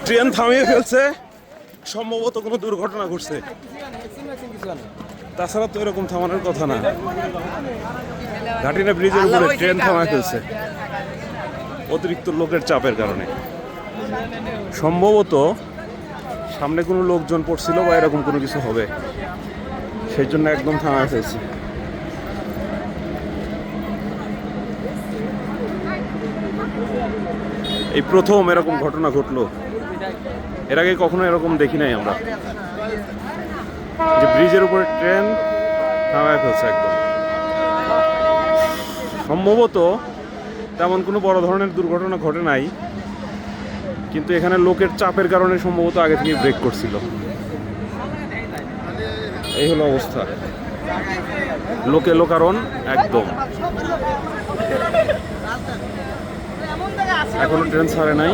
Train থামিয়ে ফেলছে, সম্ভবত কোনো দুর্ঘটনা ঘটছে। তাছাড়া তো এরকম থামানোর কথা না। ঘাটিনা ব্রিজের উপরে ট্রেন থামায় ফেলছে অতিরিক্ত লোকের চাপের কারণে। সম্ভবত সামনে কোনো লোকজন পড়ছিল বা এরকম কোনো কিছু হবে, সেই জন্য একদম থামায় ফেলছে। এই প্রথম এরকম ঘটনা ঘটলো, এর আগে কখনো এরকম দেখি নাই আমরা, যে ব্রিজের উপরে ট্রেন থামায় ফেলছে একদম। সম্ভবত তেমন কোনো বড় ধরনের দুর্ঘটনা ঘটে নাই, কিন্তু এখানে লোকের চাপের কারণে সম্ভবত আগে থেকে ব্রেক করছিল। এই হলো অবস্থা, লোকে লোকারণ একদম। এখনো ট্রেন ছাড়ে নাই।